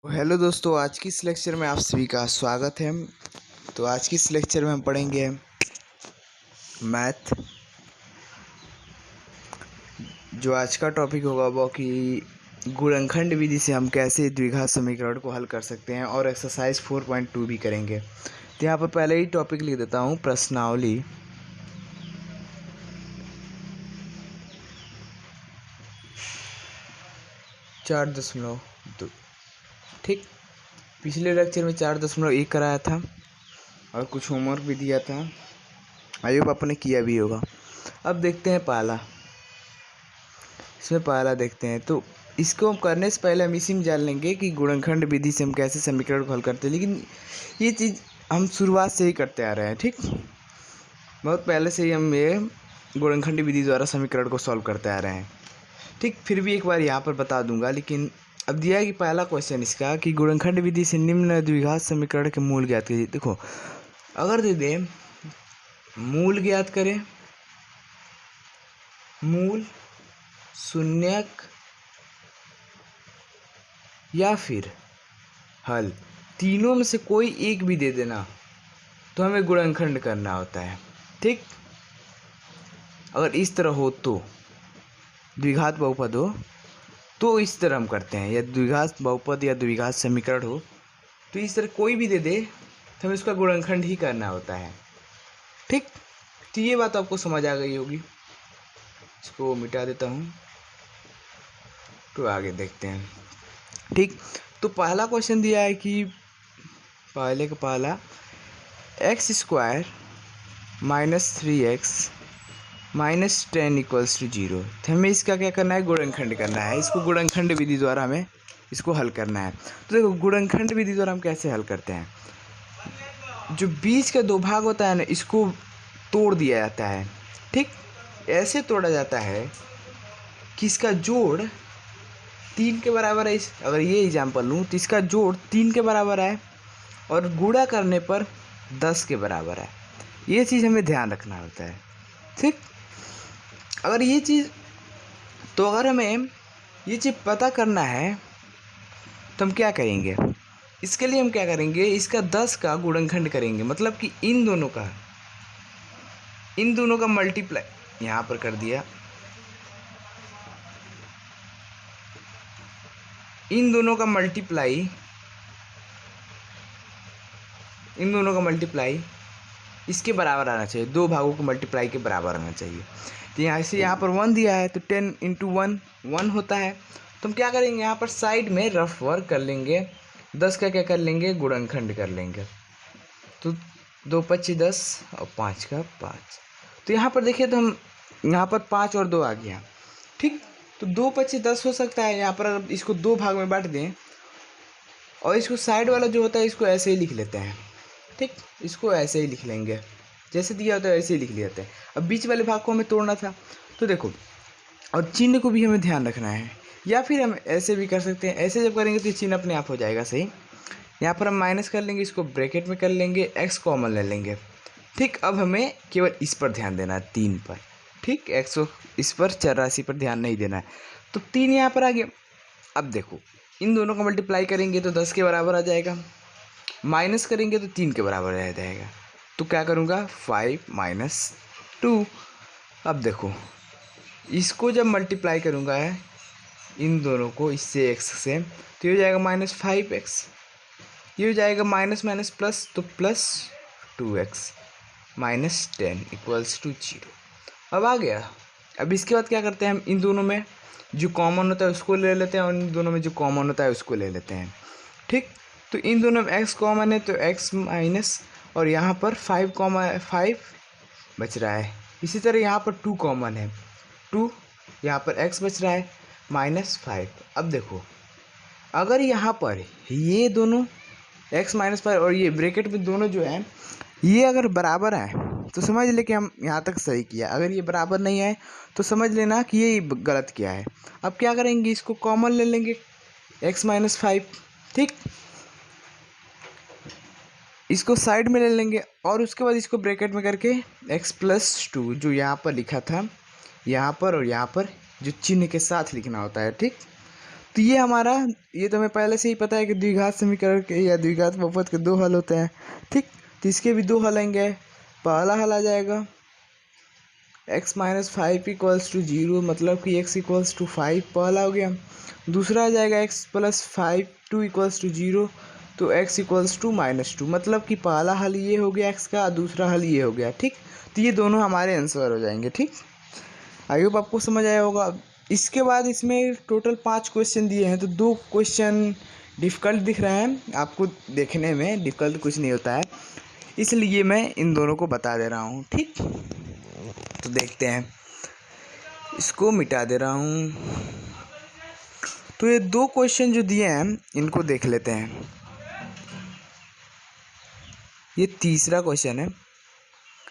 Hello दोस्तों, आज की इस लेक्चर में आप सभी का स्वागत है। तो आज की इस लेक्चर में हम पढ़ेंगे मैथ। जो आज का टॉपिक होगा वो कि गुणनखंड विधि से हम कैसे द्विघात समीकरण को हल कर सकते हैं और एक्सरसाइज 4.2 भी करेंगे। तो यहाँ पर पहले ही टॉपिक लिख देता हूँ, प्रश्नावली। चार दशमलव दो। ठीक, पिछले लेक्चर में 4.1 कराया था और कुछ होमवर्क भी दिया था। आई होप आपने किया भी होगा। अब देखते हैं पहला। इसमें पहला देखते हैं। तो इसको हम करने से पहले हम इसी में जान लेंगे कि गुणनखंड विधि से हम कैसे समीकरण को हल करते हैं। लेकिन ये चीज़ हम शुरुआत से ही करते आ रहे हैं। ठीक, बहुत पहले से ही हम ये गुणनखंड विधि द्वारा समीकरण को सॉल्व करते आ रहे हैं। ठीक, फिर भी एक बार यहाँ पर बता दूंगा। लेकिन अब दिया है कि पहला क्वेश्चन इसका कि गुणनखंड विधि से निम्न द्विघात समीकरण के मूल ज्ञात कीजिए। देखो, अगर दे दें मूल ज्ञात करें, मूल, शून्यक या फिर हल, तीनों में से कोई एक भी दे देना तो हमें गुणनखंड करना होता है। ठीक, अगर इस तरह हो तो द्विघात बहुपद हो तो इस तरह हम करते हैं, या द्विघात बहुपद या द्विघात समीकरण हो तो इस तरह कोई भी दे दे तो हमें इसका गुणनखंड ही करना होता है। ठीक, तो ये बात आपको समझ आ गई होगी। इसको मिटा देता हूँ तो आगे देखते हैं। ठीक, तो पहला क्वेश्चन दिया है कि पहले का पहला x² -3x -10 = 0। तो हमें इसका क्या करना है, गुणनखंड करना है। इसको गुणनखंड विधि द्वारा हमें इसको हल करना है। तो देखो, गुणनखंड विधि द्वारा हम कैसे हल करते हैं। जो बीच का दो भाग होता है ना, इसको तोड़ दिया जाता है। ठीक, ऐसे तोड़ा जाता है कि इसका जोड़ 3 के बराबर है। अगर ये एग्जाम्पल लूँ तो इसका जोड़ 3 के बराबर है और गुणा करने पर 10 के बराबर है। ये चीज़ हमें ध्यान रखना होता है। ठीक, अगर ये चीज़, तो अगर हमें ये चीज़ पता करना है तो हम क्या करेंगे, इसके लिए हम क्या करेंगे, इसका 10 का गुणनखंड करेंगे। मतलब कि इन दोनों का मल्टीप्लाई यहाँ पर कर दिया, इन दोनों का मल्टीप्लाई इसके बराबर आना चाहिए। दो भागों को मल्टीप्लाई के बराबर आना चाहिए। तो यहाँ से यहाँ पर 1 दिया है तो 10 × 1 1 होता है। तो हम क्या करेंगे, यहाँ पर साइड में रफ वर्क कर लेंगे, 10 का क्या कर लेंगे, गुणनखंड कर लेंगे। तो 2 × 25 = 10 और 5 का 5। तो यहाँ पर देखिए, तो हम यहाँ पर 5 और 2 आ गया। ठीक, तो 2 × 25 = 10 हो सकता है। यहाँ पर अगर इसको दो भाग में बांट दें और इसको साइड वाला जो होता है इसको ऐसे ही लिख लेते हैं। ठीक, इसको ऐसे ही लिख लेंगे, जैसे दिया होता है ऐसे ही लिख लेते हैं। अब बीच वाले भाग को हमें तोड़ना था, तो देखो, और चिन्ह को भी हमें ध्यान रखना है। या फिर हम ऐसे भी कर सकते हैं। ऐसे जब करेंगे तो चिन्ह अपने आप हो जाएगा सही। यहाँ पर हम माइनस कर लेंगे, इसको ब्रैकेट में कर लेंगे, x कॉमन ले लेंगे। ठीक, अब हमें केवल इस पर ध्यान देना है, 3 पर। ठीक, x इस पर, चर राशि पर ध्यान नहीं देना है। तो 3 यहाँ पर आ गया। अब देखो, इन दोनों का मल्टीप्लाई करेंगे तो 10 के बराबर आ जाएगा, माइनस करेंगे तो 3 के बराबर रह जाएगा। तो क्या करूँगा, 5 - 2। अब देखो, इसको जब मल्टीप्लाई करूँगा इन दोनों को, इससे x से, तो ये हो जाएगा -5x। ये हो जाएगा माइनस माइनस प्लस, तो +2x -10 = 0। अब आ गया। अब इसके बाद क्या करते हैं, हम इन दोनों में जो कॉमन होता है उसको ले लेते हैं और इन दोनों में जो कॉमन होता है उसको ले लेते हैं। ठीक, तो इन दोनों में x कॉमन है तो x माइनस, और यहाँ पर 5 बच रहा है। इसी तरह यहाँ पर 2 कॉमन है, 2, यहाँ पर x बच रहा है -5। अब देखो, अगर यहाँ पर ये दोनों x -5 और ये ब्रैकेट में दोनों जो है ये अगर बराबर है तो समझ ले कि हम यहाँ तक सही किया। अगर ये बराबर नहीं है तो समझ लेना कि ये गलत किया है। अब क्या करेंगे, इसको कॉमन ले लेंगे, x -5। ठीक, इसको साइड में ले लेंगे और उसके बाद इसको ब्रैकेट में करके x + 2 जो यहाँ पर लिखा था, यहाँ पर और यहाँ पर जो चिन्ह के साथ लिखना होता है। ठीक, तो ये हमारा, ये तो हमें पहले से ही पता है कि द्विघात समीकरण के या द्विघात बहुपद के दो हल होते हैं। ठीक, तो इसके भी दो हल आएंगे। पहला हल आ जाएगा x minus five equals to zero, मतलब कि x इक्वल्स टू फाइव, पहला हो गया। दूसरा आ जाएगा x plus five two equals to zero, तो x equals to minus two, मतलब कि पहला हल ये हो गया x का, दूसरा हल ये हो गया। ठीक, तो ये दोनों हमारे आंसर हो जाएंगे। ठीक, आई होप आपको समझ आया होगा। इसके बाद इसमें टोटल 5 क्वेश्चन दिए हैं, तो 2 क्वेश्चन डिफ़िकल्ट दिख रहे हैं आपको, देखने में डिफ़िकल्ट कुछ नहीं होता है, इसलिए मैं इन दोनों को बता दे रहा हूँ। ठीक, तो देखते हैं, इसको मिटा दे रहा हूँ। तो ये 2 क्वेश्चन जो दिए हैं इनको देख लेते हैं। ये तीसरा क्वेश्चन है,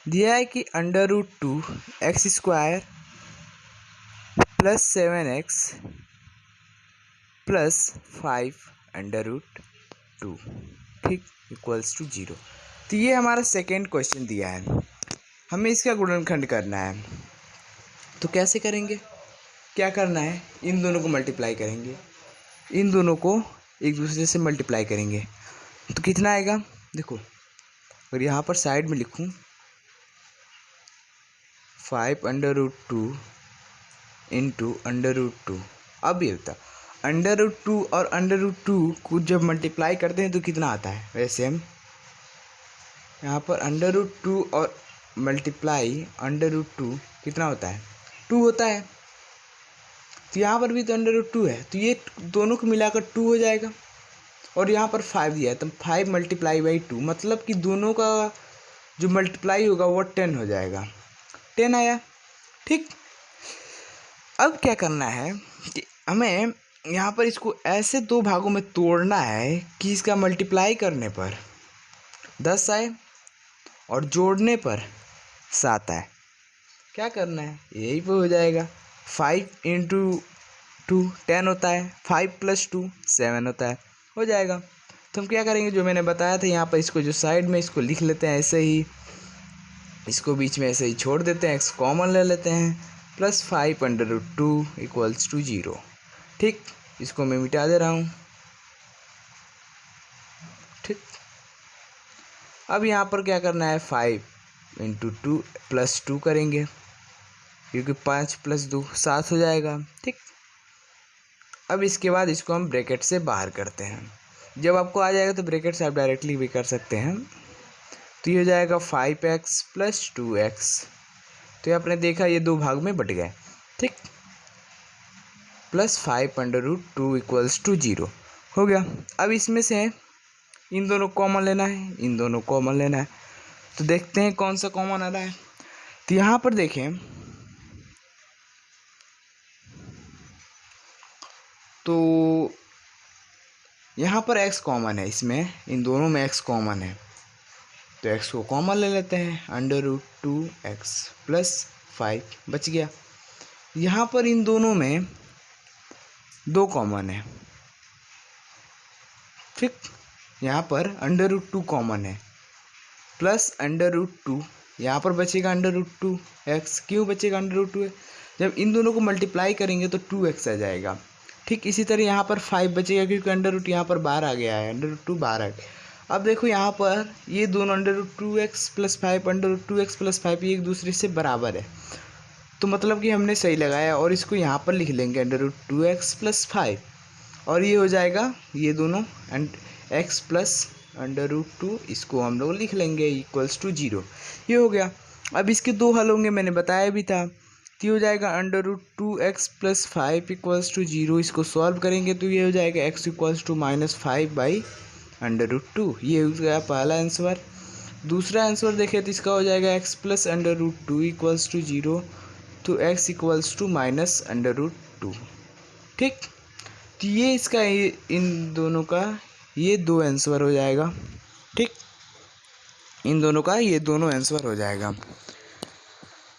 दिया है कि under root two x square plus 7x plus 5 under root two, ठीक, इक्वल्स टू जीरो। तो ये हमारा सेकेंड क्वेश्चन दिया है, हमें इसका गुणनखंड करना है। तो कैसे करेंगे, क्या करना है, इन दोनों को मल्टीप्लाई करेंगे, इन दोनों को एक दूसरे से मल्टीप्लाई करेंगे, तो कितना आएगा। देखो, अगर यहाँ पर साइड में लिखूँ 5 under root two into under root two, अब ये होता अंडर रूट टू और अंडर रूट टू को जब मल्टीप्लाई करते हैं तो कितना आता है। वैसे हम यहाँ पर अंडर रूट टू और मल्टीप्लाई अंडर रूट टू कितना होता है, 2 होता है। तो यहाँ पर भी तो अंडर रूट टू है, तो ये दोनों को मिलाकर 2 हो जाएगा। और यहाँ पर 5 दिया है, तो 5 मल्टीप्लाई बाई 2, मतलब कि दोनों का जो मल्टीप्लाई होगा वो 10 हो जाएगा। 10 आया। ठीक, अब क्या करना है कि हमें यहाँ पर इसको ऐसे 2 भागों में तोड़ना है कि इसका मल्टीप्लाई करने पर 10 आए और जोड़ने पर 7 आए। क्या करना है, यही पे हो जाएगा। 5 इंटू 2 10 होता है, 5 प्लस 2 7 होता है, हो जाएगा। तो हम क्या करेंगे, जो मैंने बताया था यहाँ पर, इसको जो साइड में इसको लिख लेते हैं ऐसे ही, इसको बीच में ऐसे ही छोड़ देते हैं, x कॉमन ले लेते हैं, plus 5 under root two equals to zero. ठीक, इसको मैं मिटा दे रहा हूँ। ठीक, अब यहाँ पर क्या करना है, 5 इंटू टू प्लस 2 करेंगे, क्योंकि 5 प्लस 2 7 हो जाएगा। ठीक, अब इसके बाद इसको हम ब्रैकेट से बाहर करते हैं। जब आपको आ जाएगा तो ब्रैकेट से आप डायरेक्टली भी कर सकते हैं। तो ये हो जाएगा 5x प्लस 2x, तो ये आपने देखा ये 2 भाग में बट गए। ठीक, plus 5 under root two equals to zero हो गया। अब इसमें से इन दोनों कॉमन लेना है, इन दोनों कॉमन लेना है, तो देखते हैं कौन सा कॉमन आ रहा है। तो यहाँ पर देखें तो यहाँ पर x कॉमन है, इसमें इन दोनों में x कॉमन है, तो x को कॉमन ले लेते हैं, under root two x plus 5 बच गया। यहाँ पर इन दोनों में 2 कॉमन है। ठीक, यहाँ पर अंडर रूट टू कॉमन है, प्लस अंडर रूट टू, यहाँ पर बचेगा अंडर रूट टू एक्स। क्यों बचेगा अंडर रूट टू, जब इन दोनों को मल्टीप्लाई करेंगे तो 2x आ जाएगा। ठीक, इसी तरह यहाँ पर 5 बचेगा, क्योंकि अंडर रूट यहाँ पर बाहर आ गया है, अंडर रूट टू बाहर आ गया। अब देखो यहाँ पर ये दोनों under root two x plus 5 under root two x plus 5 ये एक दूसरे से बराबर है, तो मतलब कि हमने सही लगाया, और इसको यहाँ पर लिख लेंगे under root two x plus 5, और ये हो जाएगा ये दोनों and x plus under root two, इसको हम लोग लिख लेंगे इक्वल्स टू जीरो। ये हो गया। अब इसके 2 हल होंगे, मैंने बताया भी था। तो ये हो जाएगा under root two x plus 5 equals to zero, इसको सॉल्व करेंगे तो ये हो जाएगा x equals to minus 5 by under root two. ये हो गया पहला आंसर। दूसरा आंसर देखें तो इसका हो जाएगा x plus under root two equals to zero, तो x equals to minus under root two. ठीक, तो ये इसका इन दोनों का ये 2 आंसर हो जाएगा। ठीक, इन दोनों का ये दोनों आंसर हो जाएगा।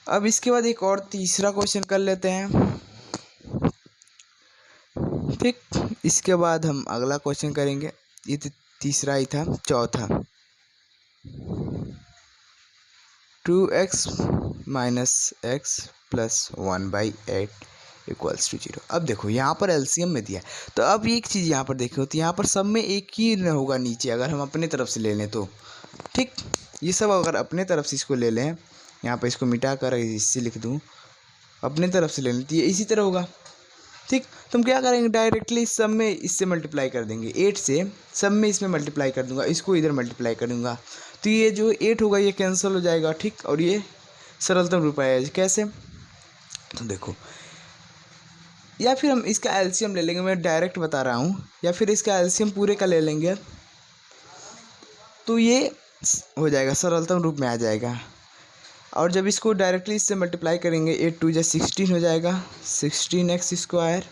अब इसके बाद एक और तीसरा क्वेश्चन कर लेते हैं। ठीक, इसके बाद हम अगला क्वेश्चन करेंगे, ये तो तीसरा ही था, चौथा 2x minus x plus 1/8 equals to 0। अब देखो यहाँ पर एलसीएम में दिया है, तो अब एक चीज़ यहाँ पर देखो, तो यहाँ पर सब में एक ही न होगा नीचे, अगर हम अपने तरफ से ले लें तो ठीक। ये सब अगर अपने तरफ से इसको ले लें, यहाँ पर इसको मिटा कर इससे लिख दूँ, अपने तरफ से ले लें तो ये इसी तरह होगा ठीक। तो हम क्या करेंगे, डायरेक्टली सब में इससे मल्टीप्लाई कर देंगे, 8 से सब में इसमें मल्टीप्लाई कर दूंगा, इसको इधर मल्टीप्लाई कर दूंगा, तो ये जो 8 होगा ये कैंसिल हो जाएगा ठीक। और ये सरलतम रूप आएगा कैसे, तो देखो, या फिर हम इसका एलसीएम ले लेंगे, मैं डायरेक्ट बता रहा हूँ, या फिर इसका एलसीएम पूरे का ले लेंगे तो ये हो जाएगा, सरलतम रूप में आ जाएगा। और जब इसको डायरेक्टली इससे मल्टीप्लाई करेंगे, 8 2 जा 16 हो जाएगा, 16x²,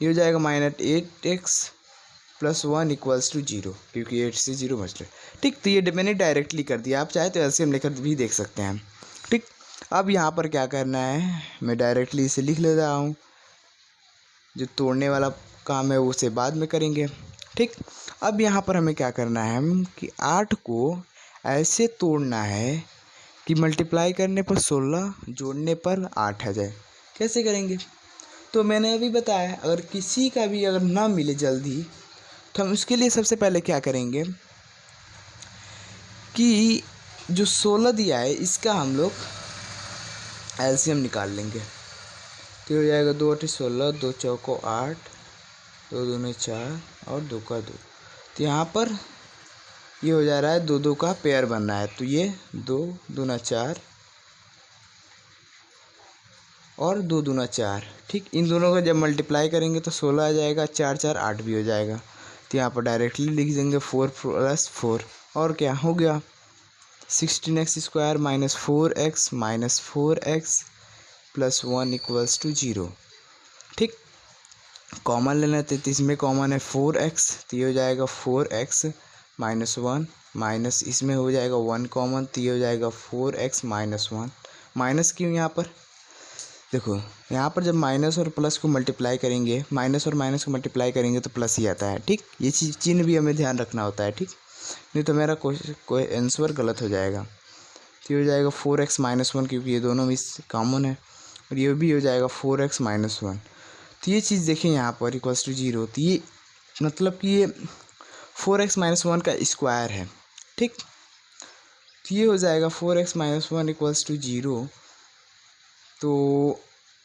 ये हो जाएगा -8x + 1 इक्वल्स टू 0, क्योंकि 8 से 0 बच रहे ठीक। तो ये मैंने डायरेक्टली कर दिया, आप चाहे तो एलसीएम लेकर भी देख सकते हैं ठीक। अब यहाँ पर क्या करना है, मैं डायरेक्टली इसे लिख ले रहा हूँ, जो तोड़ने वाला काम है उसे बाद में करेंगे ठीक। अब यहाँ पर हमें क्या करना है कि 8 को ऐसे तोड़ना है कि मल्टीप्लाई करने पर 16, जोड़ने पर 8 आ जाए। कैसे करेंगे, तो मैंने अभी बताया, अगर किसी का भी अगर ना मिले जल्दी, तो हम उसके लिए सबसे पहले क्या करेंगे कि जो 16 दिया है इसका हम लोग एलसीएम निकाल लेंगे, तो हो जाएगा 2 8 16, 2 चौको 8, 2 दूने 4 और 2 का 2। तो यहाँ पर ये हो जा रहा है 2 2 का पेयर बन रहा है, तो ये 2 दूना 4 और 2 दूना 4 ठीक। इन दोनों को जब मल्टीप्लाई करेंगे तो 16 आ जाएगा, 4 4 8 भी हो जाएगा। तो यहाँ पर डायरेक्टली लिख देंगे 4 + 4, और क्या हो गया 16x² - 4x - 4x + 1 equals to 0 ठीक। कॉमन लेना है, तो इसमें कॉमन है 4x, तो ये हो जाएगा 4x - 1 माइनस इसमें हो जाएगा 1 कॉमन, तो ये हो जाएगा 4x - 1। माइनस क्यों, यहाँ पर देखो, यहाँ पर जब माइनस और प्लस को मल्टीप्लाई करेंगे, माइनस और माइनस को मल्टीप्लाई करेंगे तो प्लस ही आता है ठीक। ये चीज़ चिन्ह भी हमें ध्यान रखना होता है ठीक, नहीं तो मेरा कोई आंसर गलत हो जाएगा। तो ये हो जाएगा 4x - 1, क्योंकि ये दोनों में कॉमन है, और ये भी हो जाएगा 4x - 1। तो ये चीज़ देखें यहाँ पर इक्वल्स टू 0, तो ये मतलब कि ये 4x - 1 का स्क्वायर है ठीक। तो ये हो जाएगा 4x - 1 इक्वल्स टू 0, तो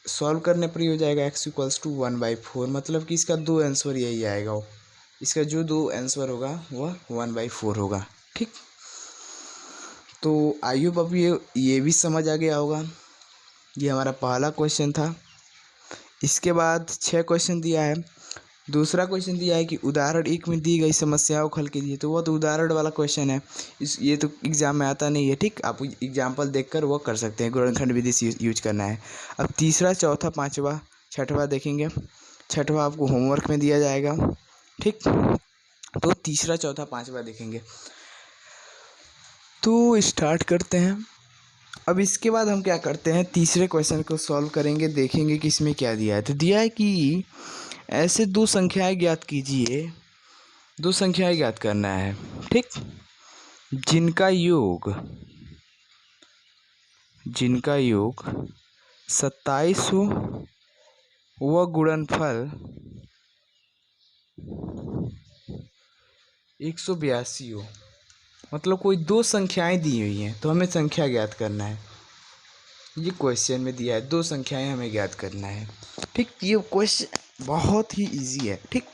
सॉल्व करने पर ये हो जाएगा x इक्वल्स टू 1/4, मतलब कि इसका 2 आंसर यही आएगा, इसका जो 2 आंसर होगा वह 1/4 होगा ठीक। तो आई होप अब ये भी समझ आ गया होगा। ये हमारा पहला क्वेश्चन था। इसके बाद 6 क्वेश्चन दिया है। दूसरा क्वेश्चन दिया है कि उदाहरण 1 में दी गई समस्याओं को हल कीजिए, तो वो तो उदाहरण वाला क्वेश्चन है, ये तो एग्जाम में आता नहीं है ठीक। आप एग्जाम्पल देखकर वो कर सकते हैं, गुणनखंड विधि से यूज करना है। अब तीसरा, चौथा, पाँचवा, छठवा देखेंगे। छठवा आपको होमवर्क में दिया जाएगा ठीक। तो तीसरा, चौथा, पाँचवा देखेंगे। तो स्टार्ट करते हैं। अब इसके बाद हम क्या करते हैं, तीसरे क्वेश्चन को सॉल्व करेंगे, देखेंगे कि इसमें क्या दिया है। तो दिया है कि ऐसे 2 संख्याएं ज्ञात कीजिए, 2 संख्याएं ज्ञात करना है ठीक, जिनका योग 27 हो व गुणनफल 182 हो। मतलब कोई 2 संख्याएं दी हुई हैं, तो हमें संख्या ज्ञात करना है। ये क्वेश्चन में दिया है 2 संख्याएं हमें ज्ञात करना है ठीक। ये क्वेश्चन बहुत ही इजी है ठीक।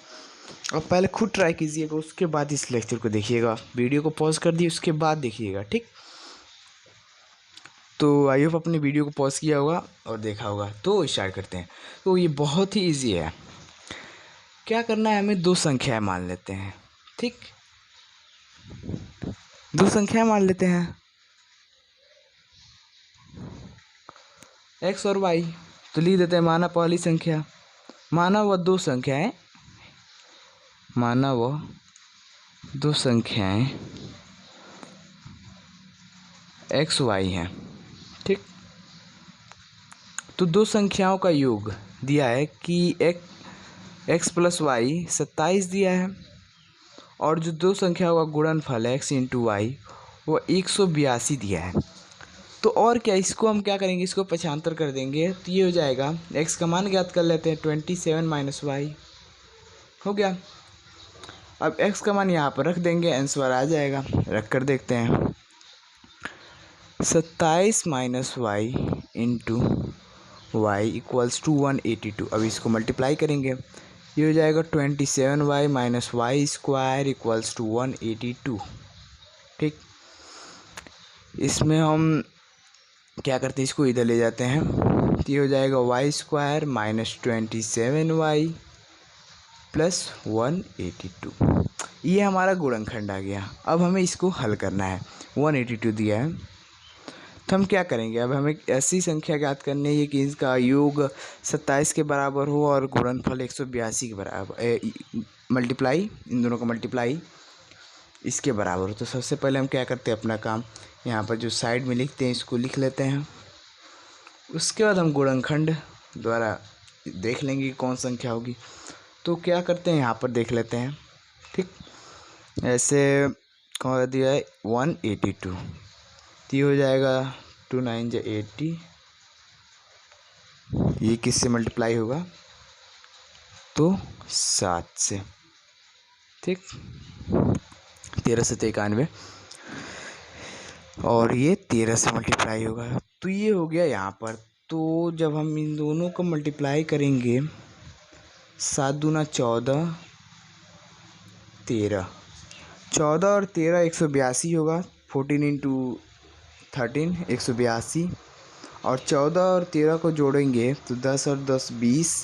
अब पहले खुद ट्राई कीजिएगा, उसके बाद इस लेक्चर को देखिएगा। वीडियो को पॉज कर दिए, उसके बाद देखिएगा ठीक। तो आई होप अपने वीडियो को पॉज किया होगा और देखा होगा। तो स्टार्ट करते हैं। तो ये बहुत ही इजी है। क्या करना है, हमें 2 संख्याएं मान लेते हैं ठीक। 2 संख्याएं मान लेते हैं, x और y। तो लिख देते हैं, माना पहली संख्या, माना वह 2 संख्याएं, माना वह 2 संख्याएं x y हैं ठीक। तो 2 संख्याओं का योग दिया है कि x + y 27 दिया है, और जो 2 संख्याओं का गुणनफल है x × y वो 182 दिया है। तो और क्या, इसको हम क्या करेंगे, इसको पक्षांतर कर देंगे तो ये हो जाएगा, x का मान ज्ञात कर लेते हैं, 27 माइनस वाई हो गया। अब x का मान यहाँ पर रख देंगे, आंसर आ जाएगा, रख कर देखते हैं, 27 minus y into y equals to 182। अब इसको मल्टीप्लाई करेंगे, ये हो जाएगा 27y minus y square equals to 182। ठीक, इसमें हम क्या करते हैं, इसको इधर ले जाते हैं, तो ये हो जाएगा Y square minus 27y plus 182। ये हमारा गुणनखंड आ गया। अब हमें इसको हल करना है, 182 दिया है, तो हम क्या करेंगे, अब हमें ऐसी संख्या ज्ञात करनी है कि इसका योग 27 के बराबर हो और गुणनफल 182 के बराबर, मल्टीप्लाई, इन दोनों का मल्टीप्लाई इसके बराबर हो। तो सबसे पहले हम क्या करते हैं, अपना काम यहाँ पर जो साइड में लिखते हैं इसको लिख लेते हैं, उसके बाद हम गुणनखंड द्वारा देख लेंगे कि कौन संख्या होगी। तो क्या करते हैं, यहाँ पर देख लेते हैं। ठीक, ऐसे कौन दिया है, 182, तो ये हो जाएगा 2 9 जा 80, ये किससे मल्टीप्लाई होगा, तो 7 से। ठीक, 13 से 91 और ये 13 से मल्टीप्लाई होगा, तो ये हो गया यहाँ पर। तो जब हम इन दोनों को मल्टीप्लाई करेंगे, 7 दूना 14, 13, 14 और 13 182 होगा, 14 इंटू 13 182, और 14 और 13 को जोड़ेंगे तो 10 और 10 20,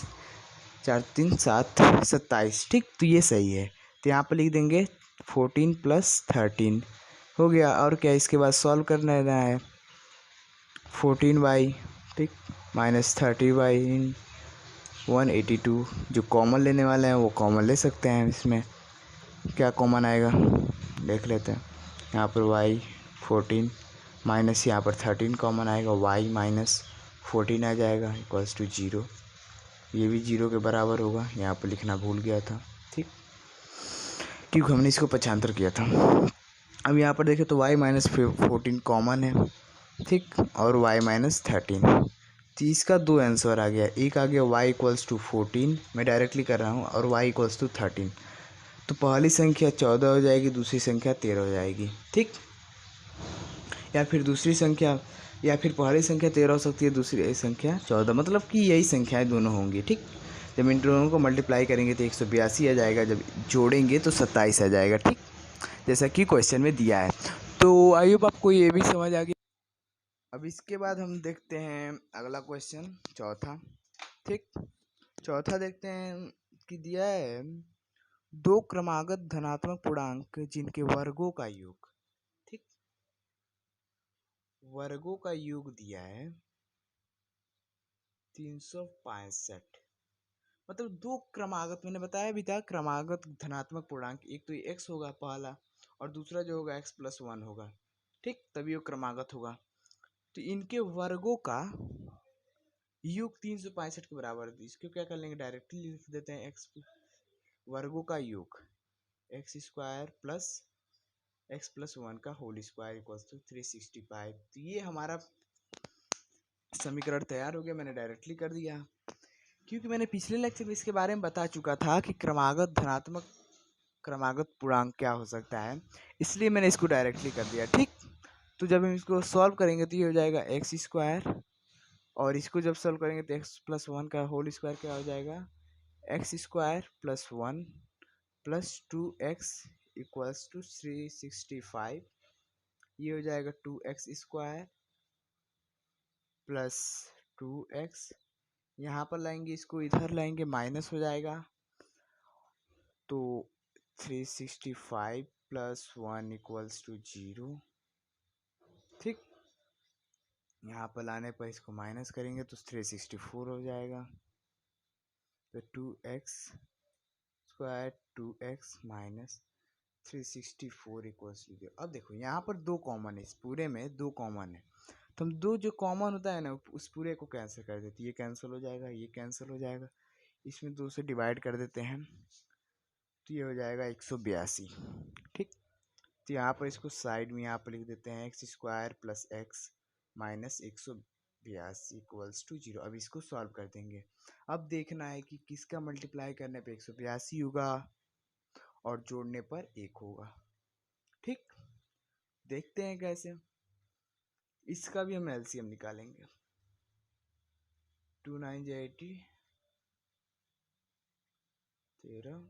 4 3 7 27। ठीक, तो ये सही है, तो यहाँ पर लिख देंगे 14 प्लस 13 हो गया। और क्या, इसके बाद सॉल्व करना है, 14y, ठीक, माइनस 30y इन 182, जो कॉमन लेने वाले हैं वो कॉमन ले सकते हैं। इसमें क्या कॉमन आएगा देख लेते हैं, यहाँ पर y 14 माइनस यहाँ पर 13 कॉमन आएगा, y माइनस 14 आ जाएगा इक्वल्स टू 0। ये भी 0 के बराबर होगा, यहाँ पर लिखना भूल गया था। ठीक, क्योंकि हमने इसको पक्षांतर किया था। अब यहाँ पर देखें तो y माइनस 14 कॉमन है, ठीक, और y माइनस 13, तो इसका दो आंसर आ गया। एक आ गया y इक्वल्स टू 14, मैं डायरेक्टली कर रहा हूँ, और y इक्वल्स टू 13। तो पहली संख्या 14 हो जाएगी, दूसरी संख्या 13 हो जाएगी। ठीक, या फिर दूसरी संख्या, या फिर पहली संख्या 13 हो सकती है, दूसरी संख्या 14, मतलब कि यही संख्याएं दोनों होंगी। ठीक, जब इन दोनों को मल्टीप्लाई करेंगे तो 182 आ जाएगा, जब जोड़ेंगे तो 27 आ जाएगा। ठीक, जैसा कि क्वेश्चन में दिया है। तो आई होप आपको ये भी समझ आ गया। अब इसके बाद हम देखते हैं अगला क्वेश्चन, चौथा। ठीक, चौथा देखते हैं कि दिया है, दो क्रमागत धनात्मक पूर्णांक जिनके वर्गों का योग, ठीक, वर्गों का योग दिया है 365। मतलब दो क्रमागत, मैंने बताया भी था, क्रमागत धनात्मक पूर्णांक, एक तो x होगा पहला, और दूसरा जो होगा x+1 होगा। ठीक, तभी वो क्रमागत होगा। तो इनके वर्गों का योग 365 के बराबर है। इसको क्या कर लेंगे, डायरेक्टली लिख देते हैं, x वर्गों का योग एक्स स्क्वायर प्लस x+1 का होल स्क्वायर इक्वल्स टू 365। तो ये हमारा समीकरण तैयार हो गया, मैंने डायरेक्टली कर दिया, क्योंकि मैंने पिछले लेक्चर में इसके बारे में बता चुका था कि क्रमागत धनात्मक क्रमागत पूर्णांक क्या हो सकता है, इसलिए मैंने इसको डायरेक्टली कर दिया। ठीक, तो जब हम इसको सॉल्व करेंगे तो ये हो जाएगा एक्स स्क्वायर, और इसको जब सॉल्व करेंगे तो x+1 का होल स्क्वायर क्या हो जाएगा, x square plus 1 plus 2x equals to 365। ये हो जाएगा 2x स्क्वायर प्लस 2x, यहाँ पर लाएंगे, इसको इधर लाएंगे, माइनस हो जाएगा, तो 365 प्लस 1 इक्वल्स टू 0। ठीक, यहाँ पर लाने पर इसको माइनस करेंगे तो 364 हो जाएगा, तो 2x square 2x minus 364 equals to 0। अब देखो यहाँ पर दो कॉमन है, इस पूरे में दो कॉमन है, तो हम दो जो कॉमन होता है ना उस पूरे को कैंसिल कर देते, ये कैंसिल हो जाएगा, ये कैंसिल हो जाएगा, इसमें दो से डिवाइड कर देते हैं, तो ये हो जाएगा 182। ठीक, तो यहाँ पर इसको साइड में यहाँ पर लिख देते हैं x square plus x -182 equals to 0। अब इसको सॉल्व कर देंगे। अब देखना है कि किसका मल्टीप्लाई करने पे 182 होगा और जोड़ने पर 1 होगा। ठीक, देखते हैं कैसे। इसका भी हम एलसीएम निकालेंगे। 2 9 80, 13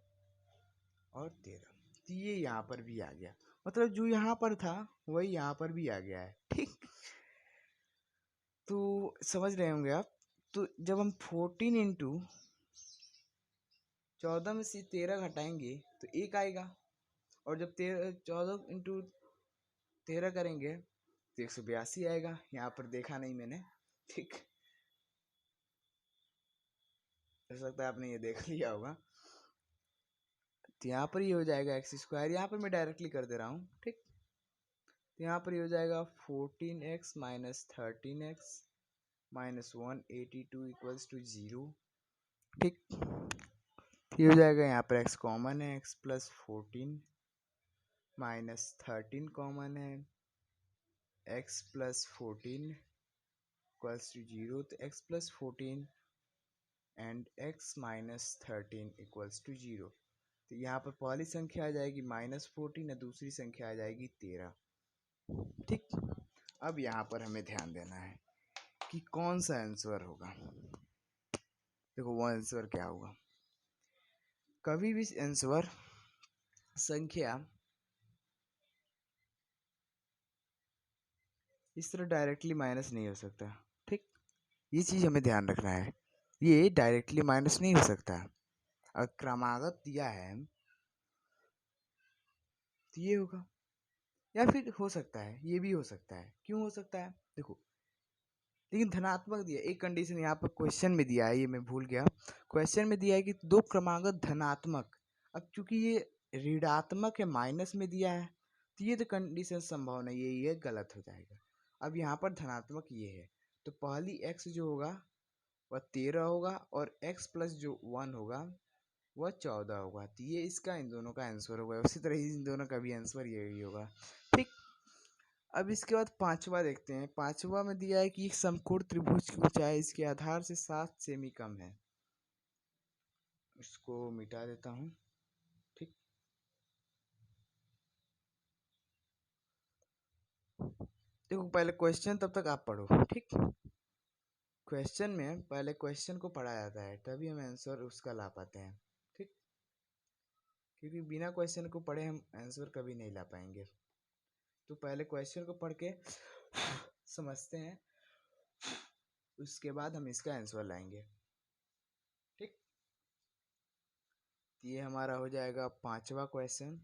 और 13। तो ये यहाँ पर भी आ गया, मतलब जो यहाँ पर था वही यहाँ पर भी आ गया है। ठीक, तो समझ रहे होंगे आप। तो जब हम 14 इंटू 14 में से 13 घटाएंगे तो 1 आएगा, और जब 14 इंटू 13 करेंगे तो 182 आएगा। यहाँ पर देखा नहीं मैंने। ठीक, हो सकता है आपने ये देख लिया होगा। तो यहाँ पर ये हो जाएगा x²। यहाँ पर मैं डायरेक्टली कर दे रहा हूँ। ठीक, तो यहाँ पर ये हो जाएगा 14x minus 13x minus 182 equals to 0। ठीक, ये हो जाएगा। यहाँ पर x कॉमन है, x प्लस 14 माइनस 13 कॉमन है, x प्लस 14 इक्वल्स टू 0। तो x plus 14 and x minus 13 equals to 0। तो यहाँ पर पहली संख्या आ जाएगी -14 और दूसरी संख्या आ जाएगी 13। ठीक, अब यहाँ पर हमें ध्यान देना है कि कौन सा आंसर होगा। देखो वो आंसर क्या होगा। कभी भी आंसर संख्या इस तरह डायरेक्टली माइनस नहीं हो सकता। ठीक, ये चीज़ हमें ध्यान रखना है, ये डायरेक्टली माइनस नहीं हो सकता। अगर क्रमागत दिया है तो ये होगा, या फिर हो सकता है ये भी हो सकता है। क्यों हो सकता है, देखो, लेकिन धनात्मक दिया। एक कंडीशन यहाँ पर क्वेश्चन में दिया है, ये मैं भूल गया। क्वेश्चन में दिया है कि दो क्रमागत धनात्मक। अब चूंकि ये ऋणात्मक है, माइनस में दिया है, तो ये तो कंडीशन संभव नहीं है, ये गलत हो जाएगा। अब यहाँ पर धनात्मक ये है, तो पहली x जो होगा वह 13 होगा, और x प्लस जो 1 होगा वह 14 होगा। तो ये इसका इन दोनों का आंसर होगा। उसी तरह ही इन दोनों का भी आंसर यही होगा। ठीक, अब इसके बाद पांचवा देखते हैं। पांचवा में दिया है कि एक समकोण त्रिभुज की ऊंचाई इसके आधार से 7 सेमी कम है। इसको मिटा देता हूँ। ठीक, देखो पहले क्वेश्चन तब तक आप पढ़ो। ठीक, क्वेश्चन में पहले क्वेश्चन को पढ़ा जाता है, तभी हम आंसर उसका ला पाते हैं। ठीक, क्योंकि बिना क्वेश्चन को पढ़े हम आंसर कभी नहीं ला पाएंगे। तो पहले क्वेश्चन को पढ़ के समझते हैं, उसके बाद हम इसका आंसर लाएंगे। ठीक, ये हमारा हो जाएगा पांचवा क्वेश्चन।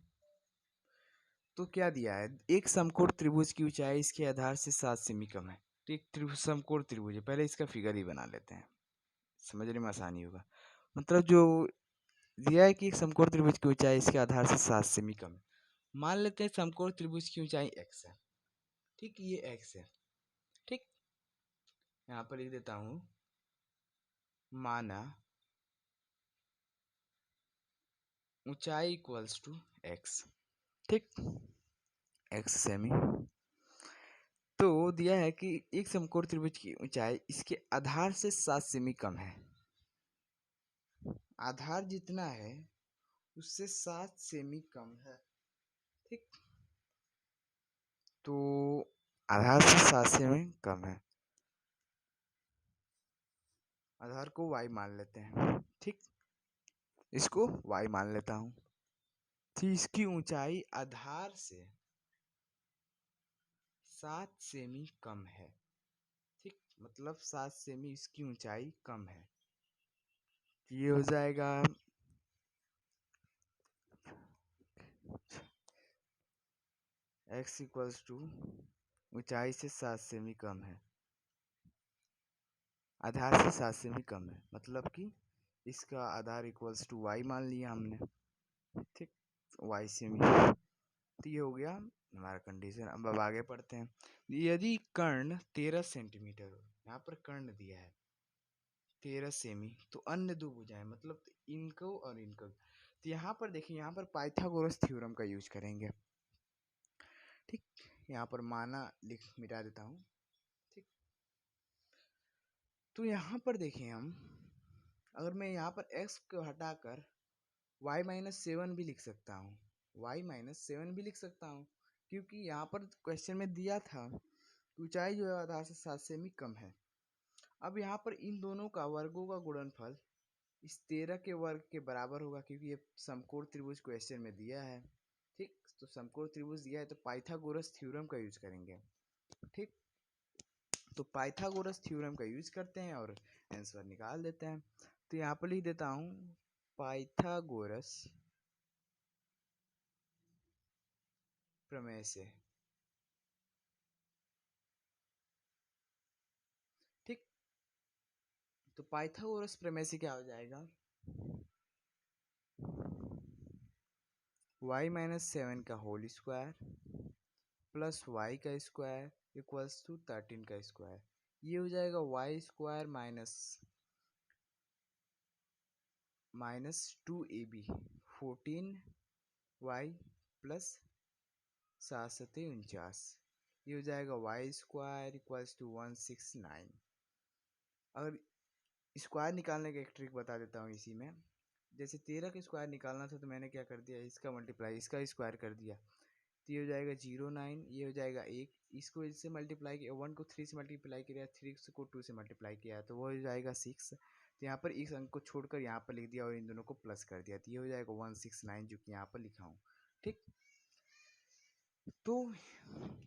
तो क्या दिया है, एक समकोण त्रिभुज की ऊंचाई इसके आधार से 7 सेमी कम है। तो एक समकोण त्रिभुज है, पहले इसका फिगर ही बना लेते हैं, समझने में आसानी होगा। मतलब जो दिया है कि एक समकोण त्रिभुज की ऊंचाई इसके आधार से 7 सेमी कम है। मान लेते हैं समकोण त्रिभुज की ऊंचाई x है। ठीक, ये x है। ठीक, यहाँ पर लिख देता हूँ, माना ऊंचाई इक्वल्स टू x। ठीक, x सेमी। तो दिया है कि एक समकोण त्रिभुज की ऊंचाई इसके आधार से 7 सेमी कम है। आधार जितना है उससे 7 सेमी कम है। ठीक, तो आधार से 7 सेमी कम है। आधार को y मान लेते हैं। ठीक, इसको y मान लेता हूँ। तो इसकी ऊंचाई आधार से 7 सेमी कम है। ठीक, मतलब 7 सेमी इसकी ऊंचाई कम है। ये हो जाएगा x इक्वल्स टू ऊंचाई से 7 सेमी कम है, आधार से 7 सेमी कम है, मतलब कि इसका आधार इक्वल्स टू y मान लिया हमने। ठीक, y सेमी। तो ये हो गया हमारा कंडीशन। अब आगे पढ़ते हैं। यदि कर्ण 13 सेंटीमीटर हो, यहाँ पर कर्ण दिया है 13 सेमी, तो अन्य दो भुजाएं, मतलब इनको और इनको। तो यहाँ पर देखिए, यहाँ पर पाइथागोरस थ्योरम का यूज करेंगे। ठीक, यहाँ पर माना लिख मिटा देता हूँ। तो यहाँ पर देखें हम, अगर मैं यहाँ पर x को हटाकर y-7 भी लिख सकता हूँ, y-7 भी लिख सकता हूँ, क्योंकि यहाँ पर क्वेश्चन में दिया था ऊंचाई जो है आधार से 7 सेमी कम है। अब यहाँ पर इन दोनों का वर्गों का गुणनफल इस 13 के वर्ग के बराबर होगा, क्योंकि ये समकोण त्रिभुज क्वेश्चन में दिया है। ठीक, तो समकोण त्रिभुज दिया है तो पाइथागोरस थ्योरम का यूज करेंगे। ठीक, तो पाइथागोरस थ्योरम का यूज करते हैं और आंसर निकाल देते हैं। तो यहाँ पर लिख देता हूँ पाइथागोरस प्रमेय से। ठीक, तो पाइथागोरस प्रमेय से क्या हो जाएगा, y-7 का होल स्क्वायर प्लस y का स्क्वायर इक्वल्स टू 13 का स्क्वायर। ये हो जाएगा y square minus 2ab 14y plus 749। ये हो जाएगा y स्क्वायर इक्वल्स टू 169। अगर स्क्वायर निकालने का एक ट्रिक बता देता हूँ इसी में। जैसे 13 का स्क्वायर निकालना था तो मैंने क्या कर दिया, इसका मल्टीप्लाई इसका स्क्वायर कर दिया, तो ये हो जाएगा 09, ये हो जाएगा 1, इसको इससे मल्टीप्लाई किया, 1 को 3 से मल्टीप्लाई किया, 3 को 2 से मल्टीप्लाई किया तो वो हो जाएगा 6। तो यहाँ पर इस अंक को छोड़कर यहाँ पर लिख दिया और इन दोनों को प्लस कर दिया, तो ये हो जाएगा 169 जो कि यहाँ पर लिखा हूँ। ठीक, तो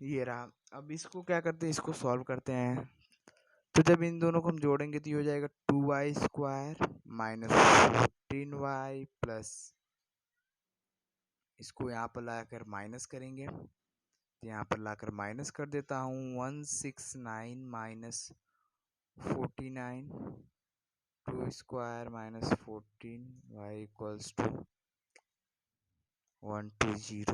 ये रहा। अब इसको क्या करते हैं, इसको सॉल्व करते हैं। तो जब इन दोनों को हम जोड़ेंगे तो ये हो जाएगा 2y square minus 14y plus, इसको यहाँ पर लाकर माइनस करेंगे तो यहाँ पर लाकर माइनस कर देता हूँ 169 minus 49 2 square minus 14y equals to 120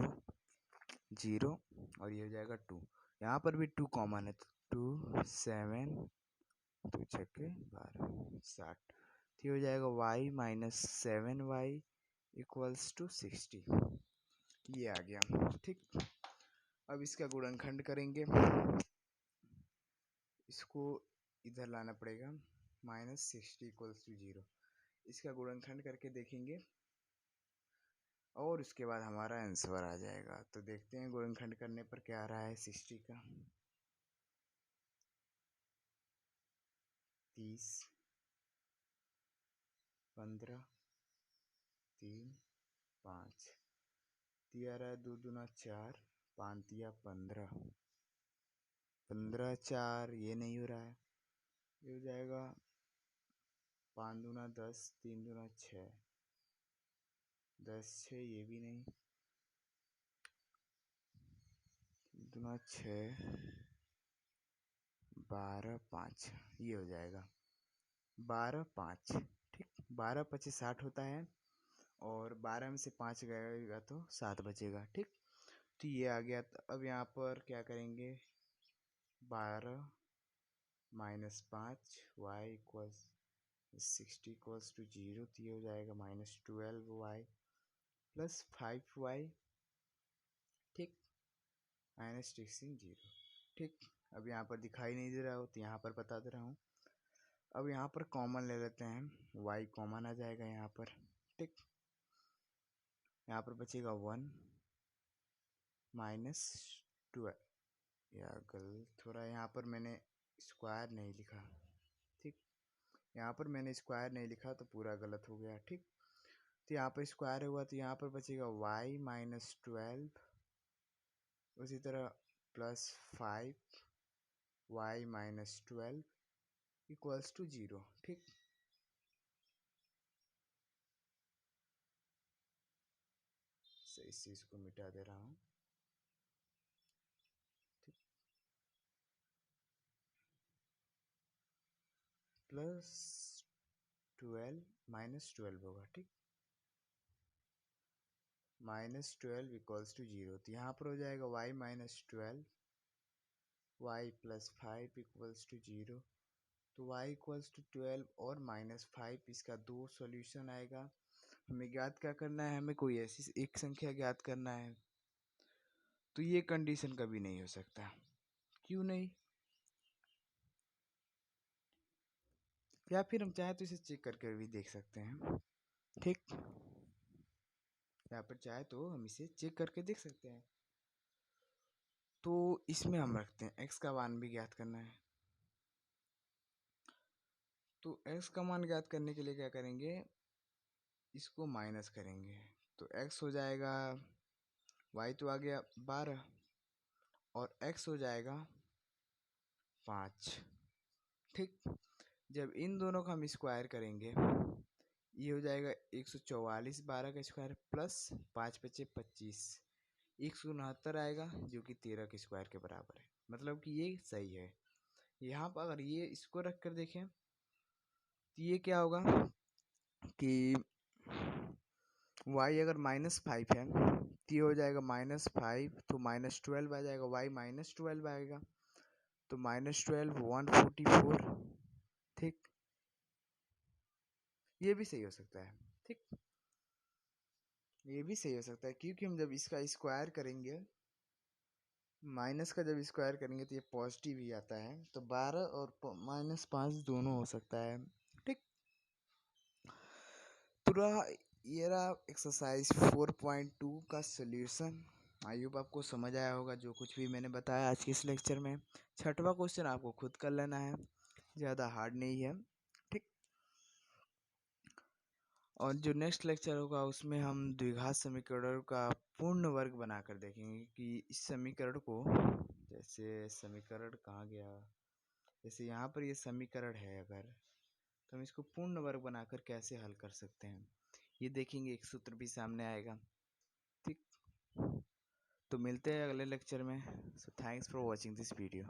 और ये हो जाएगा 2। यहाँ पर भी 2 कॉमन है तो 2 7 2 छक्के 12 60। तो हो जाएगा y-7y इक्वल्स टू 60। ये आ गया। ठीक, अब इसका गुणनखंड करेंगे, इसको इधर लाना पड़ेगा, -60 इक्वल्स टू 0। इसका गुणनखंड करके देखेंगे और उसके बाद हमारा आंसर आ जाएगा। तो देखते हैं गुणनखंड करने पर क्या आ रहा है। 60 का 30 15 3 5 दिया रहा है, 2 दूना 4 5 दिया 15 15 4 ये नहीं हो रहा है, ये हो जाएगा 5 दूना 10 3 दूना 6 10 6 ये भी नहीं, दूना 6 12 5 ये हो जाएगा 12 5। ठीक, 12 25 60 होता है और 12 में से 5 गएगा तो 7 बचेगा। ठीक, तो ये आ गया। तो अब यहाँ पर क्या करेंगे, 12 minus 5 y equals 60 equals to 0, तो ये हो जाएगा -12y प्लस 5y। ठीक, -16 0। ठीक, अब यहाँ पर दिखाई नहीं दे रहा हो तो यहाँ पर बता दे रहा हूँ। अब यहाँ पर कॉमन ले लेते हैं, y कॉमन आ जाएगा यहाँ पर। ठीक, यहाँ पर बचेगा 1 -12, या गलत थोड़ा, यहाँ पर मैंने स्क्वायर नहीं लिखा। ठीक, यहाँ पर मैंने स्क्वायर नहीं लिखा तो पूरा गलत हो गया। ठीक, तो यहाँ पर स्क्वायर हुआ तो यहाँ पर बचेगा y-12, उसी तरह प्लस 5y-12 इक्वल्स टू 0। ठीक, सही से इसको मिटा दे रहा हूँ। ठीक, प्लस 12 -12 होगा। ठीक, -12 इक्वल्स टू 0, तो यहाँ पर हो जाएगा y-12 y plus 5 equals to 0। तो y इक्वल्स टू 12 और -5, इसका 2 सॉल्यूशन आएगा। हमें ज्ञात क्या करना है, हमें कोई ऐसी एक संख्या ज्ञात करना है। तो ये कंडीशन कभी नहीं हो सकता। क्यों नहीं, या फिर हम चाहे तो इसे चेक करके भी देख सकते हैं। ठीक, यहाँ पर चाहे तो हम इसे चेक करके देख सकते हैं। तो इसमें हम रखते हैं x का मान भी ज्ञात करना है। तो x का मान ज्ञात करने के लिए क्या करेंगे, इसको माइनस करेंगे तो x हो जाएगा, y तो आ गया 12 और x हो जाएगा 5। ठीक, जब इन दोनों का हम स्क्वायर करेंगे ये हो जाएगा 144, 12 का स्क्वायर प्लस 5 पचे 25, 169 आएगा जो कि 13 के स्क्वायर के बराबर है। मतलब कि ये सही है। यहाँ पर अगर ये इसको रख कर देखें तो ये क्या होगा कि y अगर -5 है तो ये हो जाएगा -5, तो -12 आ जाएगा, y -12 आएगा तो -12 144। ठीक, ये भी सही हो सकता है। ठीक, ये भी सही हो सकता है क्योंकि हम जब इसका स्क्वायर करेंगे, माइनस का जब स्क्वायर करेंगे तो ये पॉजिटिव ही आता है, तो 12 और -5 दोनों हो सकता है। ठीक, पूरा ये रहा एक्सरसाइज 4.2 का सॉल्यूशन। आई होप आपको समझ आया होगा जो कुछ भी मैंने बताया आज के इस लेक्चर में। छठवां क्वेश्चन आपको खुद कर लेना है, ज़्यादा हार्ड नहीं है। ठीक, और जो नेक्स्ट लेक्चर होगा उसमें हम द्विघात समीकरण का पूर्ण वर्ग बनाकर देखेंगे कि इस समीकरण को, जैसे समीकरण कहाँ गया, जैसे यहाँ पर ये समीकरण है अगर, तो हम इसको पूर्ण वर्ग बनाकर कैसे हल कर सकते हैं ये देखेंगे, एक सूत्र भी सामने आएगा। ठीक, तो मिलते हैं अगले लेक्चर में। So thanks for watching this video.